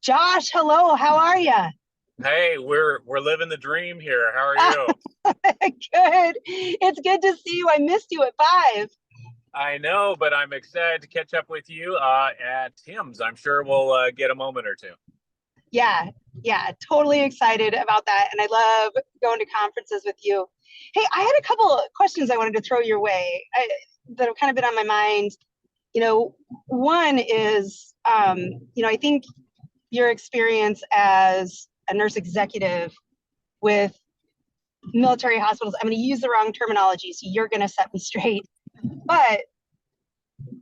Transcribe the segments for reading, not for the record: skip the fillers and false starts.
Josh, hello. How are you? Hey, we're living the dream here. How are you? Good. It's good to see you. I missed you at 5. I know, but I'm excited to catch up with you at Tim's. I'm sure we'll get a moment or two. Yeah, yeah, totally excited about that. And I love going to conferences with you. Hey, I had a couple of questions I wanted to throw your way that have kind of been on my mind. One is, I think your experience as a nurse executive with military hospitals, I'm going to use the wrong terminology, so you're going to set me straight. But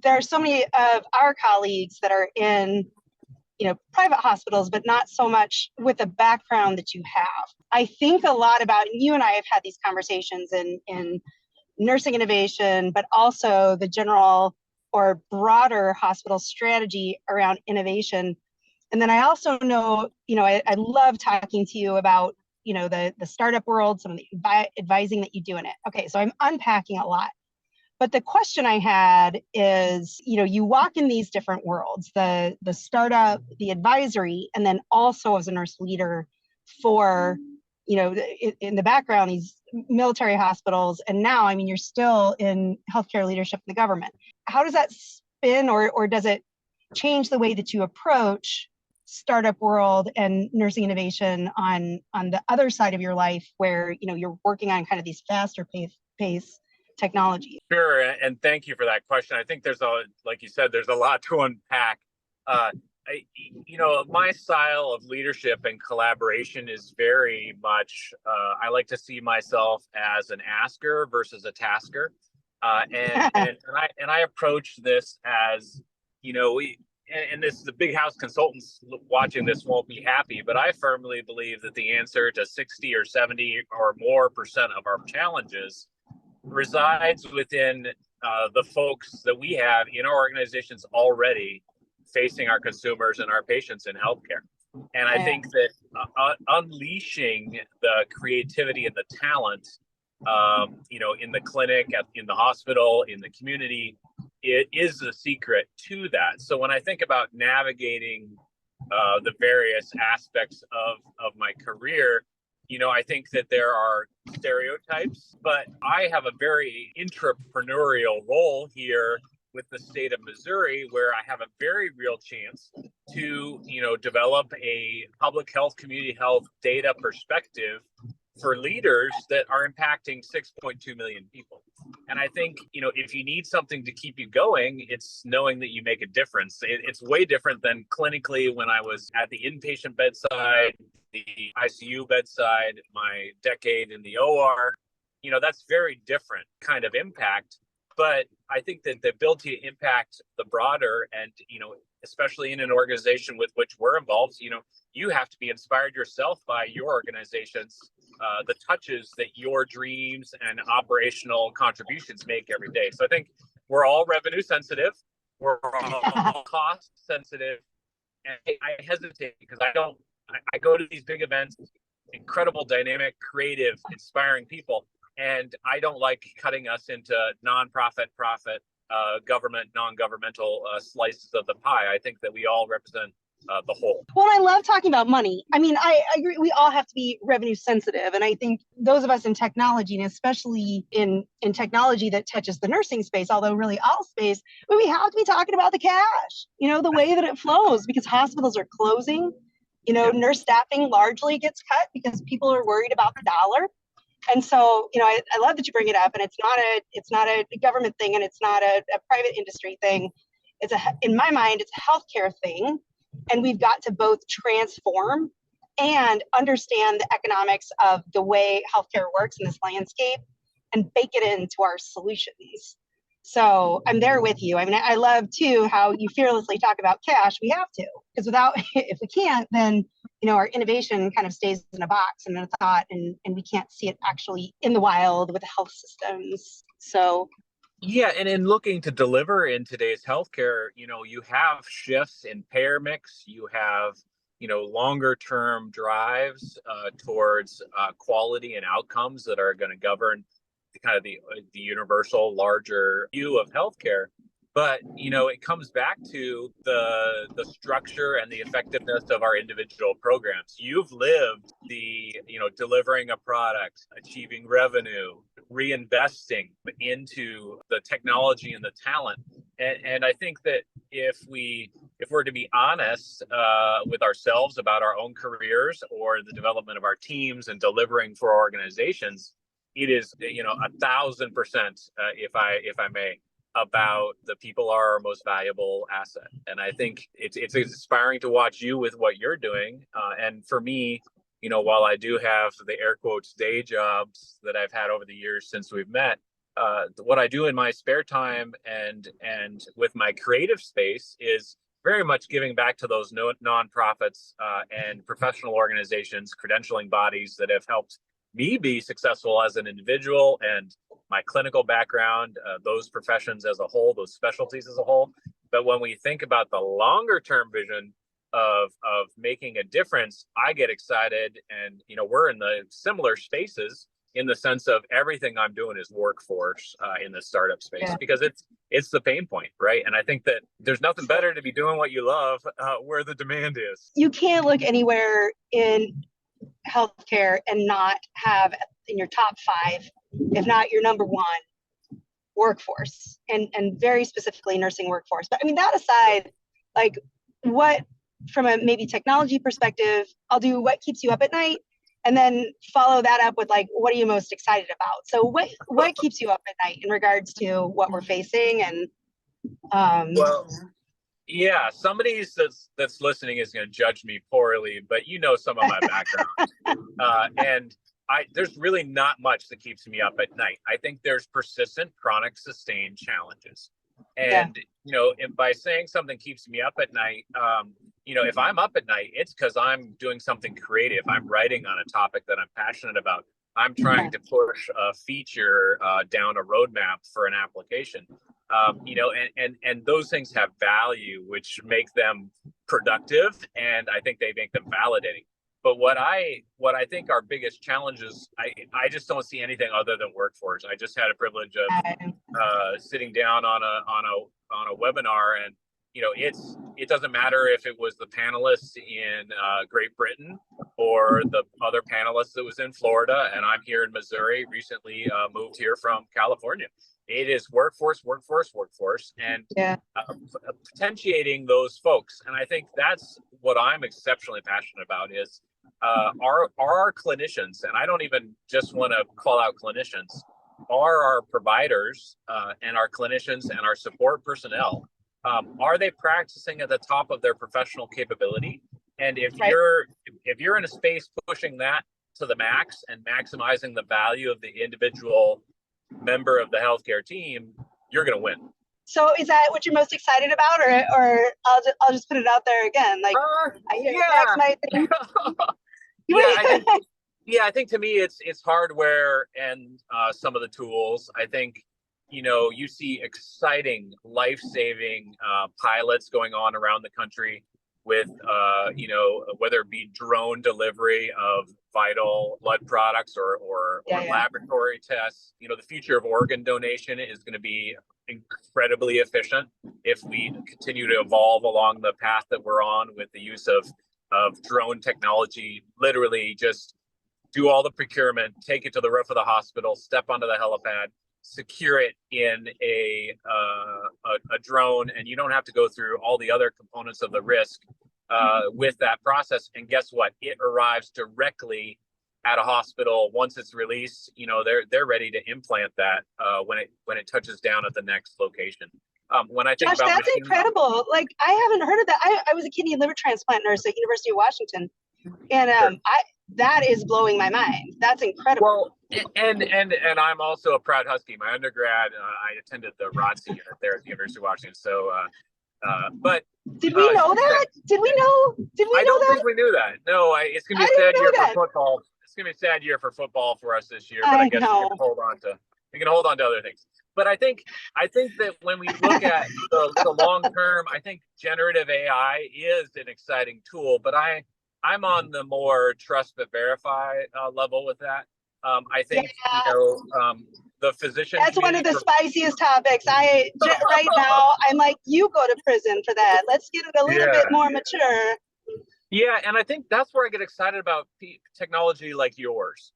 there are so many of our colleagues that are in private hospitals, but not so much with the background that you have. I think a lot about, and you and I have had these conversations in nursing innovation, but also the general or broader hospital strategy around innovation. And then I also know, I love talking to you about, the startup world, some of the advising that you do in it. Okay, so I'm unpacking a lot. But the question I had is, you walk in these different worlds, the startup, the advisory, and then also as a nurse leader for, in the background, these military hospitals. And now, I mean, you're still in healthcare leadership in the government. How does that spin, or does it change the way that you approach startup world and nursing innovation on the other side of your life where, you're working on kind of these faster pace technology? Sure, and thank you for that question. I think like you said, there's a lot to unpack. My style of leadership and collaboration is very much. I like to see myself as an asker versus a tasker, and I approach this as, and this the big house consultants watching this won't be happy, but I firmly believe that the answer to 60 or 70 or more percent of our challenges resides within the folks that we have in our organizations already facing our consumers and our patients in healthcare. And I think that unleashing the creativity and the talent, in the clinic, in the hospital, in the community, it is the secret to that. So when I think about navigating the various aspects of my career, I think that there are stereotypes, but I have a very entrepreneurial role here with the state of Missouri, where I have a very real chance to, develop a public health, community health data perspective for leaders that are impacting 6.2 million people. And I think, if you need something to keep you going, it's knowing that you make a difference. It's way different than clinically when I was at the inpatient bedside, the ICU bedside, my decade in the OR. That's very different kind of impact. But I think that the ability to impact the broader and, especially in an organization with which we're involved, you have to be inspired yourself by your organization's the touches that your dreams and operational contributions make every day. So I think we're all revenue sensitive. We're all cost sensitive. And I hesitate because I go to these big events, incredible, dynamic, creative, inspiring people. And I don't like cutting us into nonprofit, profit, government, non-governmental slices of the pie. I think that we all represent the whole. Well, I love talking about money. I mean, I agree. We all have to be revenue sensitive. And I think those of us in technology, and especially in technology that touches the nursing space, although really all space, we have to be talking about the cash, the way that it flows, because hospitals are closing, nurse staffing largely gets cut because people are worried about the dollar. And so, I love that you bring it up, and it's not a government thing, and it's not a private industry thing. In my mind, it's a healthcare thing. And we've got to both transform and understand the economics of the way healthcare works in this landscape and bake it into our solutions. So I'm there with you. I mean, I love too how you fearlessly talk about cash. We have to, because if we can't, then, our innovation kind of stays in a box and in a thought, and we can't see it actually in the wild with the health systems. So yeah, and in looking to deliver in today's healthcare, you have shifts in payer mix, you have, longer term drives towards quality and outcomes that are going to govern the universal larger view of healthcare. But it comes back to the structure and the effectiveness of our individual programs. You've lived the delivering a product, achieving revenue, reinvesting into the technology and the talent. And I think that if we're to be honest with ourselves about our own careers or the development of our teams and delivering for our organizations, it is 1,000%, if I may, about the people are our most valuable asset. And I think it's inspiring to watch you with what you're doing. And for me, while I do have the air quotes day jobs that I've had over the years since we've met, what I do in my spare time and with my creative space is very much giving back to those nonprofits and professional organizations, credentialing bodies that have helped me be successful as an individual, and my clinical background, those professions as a whole, those specialties as a whole. But when we think about the longer term vision of making a difference, I get excited. And we're in the similar spaces in the sense of everything I'm doing is workforce in the startup space, because it's the pain point, right? And I think that there's nothing better to be doing what you love where the demand is. You can't look anywhere in healthcare and not have in your top 5, if not your number 1, workforce, and very specifically nursing workforce. But I mean, that aside, like, what from a maybe technology perspective, I'll do what keeps you up at night, and then follow that up with, like, what are you most excited about? So what keeps you up at night in regards to what we're facing? And well, yeah, somebody that's listening is going to judge me poorly, but some of my background. And there's really not much that keeps me up at night. I think there's persistent, chronic, sustained challenges. And, and by saying something keeps me up at night, if I'm up at night, it's because I'm doing something creative. I'm writing on a topic that I'm passionate about. I'm trying to push a feature down a roadmap for an application. And those things have value, which make them productive, and I think they make them validating. But what I think our biggest challenges, I just don't see anything other than workforce. I just had a privilege of sitting down on a webinar, and it doesn't matter if it was the panelists in Great Britain or the other panelists that was in Florida, and I'm here in Missouri, recently moved here from California. It is workforce, and potentiating those folks. And I think that's what I'm exceptionally passionate about is are our clinicians, and I don't even just want to call out clinicians, are our providers and our clinicians and our support personnel, are they practicing at the top of their professional capability? And if you're in a space pushing that to the max and maximizing the value of the individual member of the healthcare team, you're going to win. So is that what you're most excited about, or I'll just put it out there again? Like, I think to me it's hardware and some of the tools. I think you see exciting, life-saving pilots going on around the country with whether it be drone delivery of vital blood products or laboratory tests. The future of organ donation is going to be incredibly efficient if we continue to evolve along the path that we're on with the use of drone technology. Literally just do all the procurement, take it to the roof of the hospital, step onto the helipad, secure it in a drone, and you don't have to go through all the other components of the risk with that process. And guess what? It arrives directly at a hospital. Once it's released, they're ready to implant that when it touches down at the next location. When I think Josh, about that's incredible. Like, I haven't heard of that. I was a kidney and liver transplant nurse at University of Washington, and that is blowing my mind. That's incredible. Well, and I'm also a proud Husky. My undergrad, I attended the ROTC unit there at the University of Washington. So, but did we know that? Did we know? I don't think we knew that. No, it's gonna be a sad year for football. It's gonna be a sad year for football for us this year. But I guess we can hold on to other things. But I think that when we look at the long term, I think generative AI is an exciting tool. But I'm on the more trust but verify level with that. I think the physician That's one of community. the spiciest topics. Right now, I'm like, you go to prison for that. Let's get it a little bit more mature. Yeah, and I think that's where I get excited about technology like yours,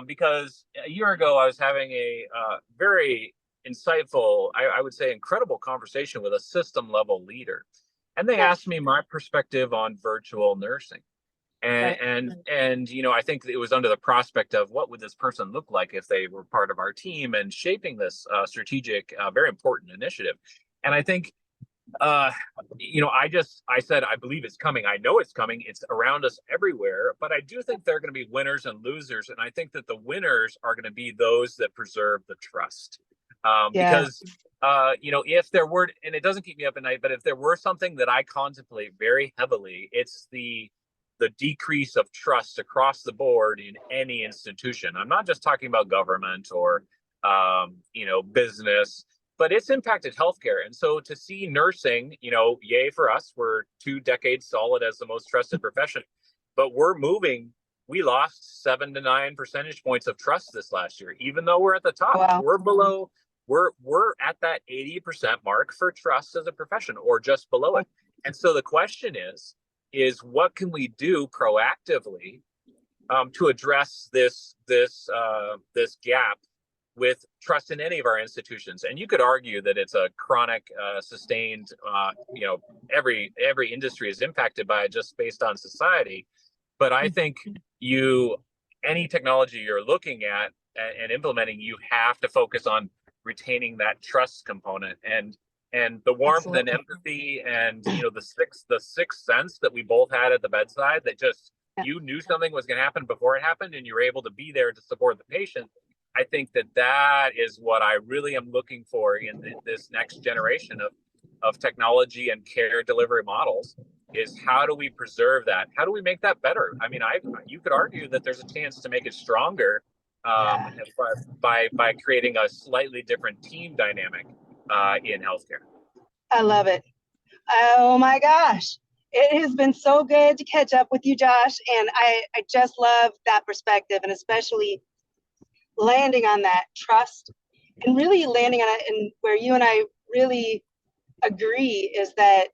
because a year ago I was having a very insightful, I would say, incredible conversation with a system level leader, and they asked me my perspective on virtual nursing. And you know, I think it was under the prospect of what would this person look like if they were part of our team and shaping this strategic, very important initiative. And I think, you know, I said, I believe it's coming. I know it's coming. It's around us everywhere. But I do think there are going to be winners and losers. And I think that the winners are going to be those that preserve the trust. Because, you know, if there were, and it doesn't keep me up at night, but if there were something that I contemplate very heavily, it's the decrease of trust across the board in any institution. I'm not just talking about government or, you know, business, but it's impacted healthcare. And so to see nursing, you know, yay for us, we're 2 decades solid as the most trusted profession, but we're moving. We lost 7 to 9 percentage points of trust this last year, even though we're at the top. Wow. We're below, we're at that 80% mark for trust as a profession, or just below it. And so the question is what can we do proactively to address this gap with trust in any of our institutions? And you could argue that it's a chronic, sustained, you know, every industry is impacted by it just based on society. But I think any technology you're looking at and implementing, you have to focus on retaining that trust component and the warmth and empathy and, you know, the sixth sense that we both had at the bedside, that just, you knew something was going to happen before it happened and you were able to be there to support the patient. I think that is what I really am looking for in this next generation of technology and care delivery models, is how do we preserve that? How do we make that better? I mean, you could argue that there's a chance to make it stronger by creating a slightly different team dynamic in healthcare. I love it. Oh my gosh. It has been so good to catch up with you, Josh. And I just love that perspective, and especially landing on that trust and really landing on it. And where you and I really agree is that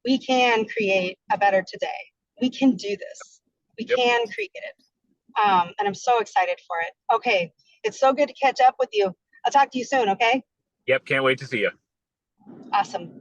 we can create a better today. We can do this. We can create it. And I'm so excited for it. Okay. It's so good to catch up with you. I'll talk to you soon. Okay. Yep. Can't wait to see you. Awesome.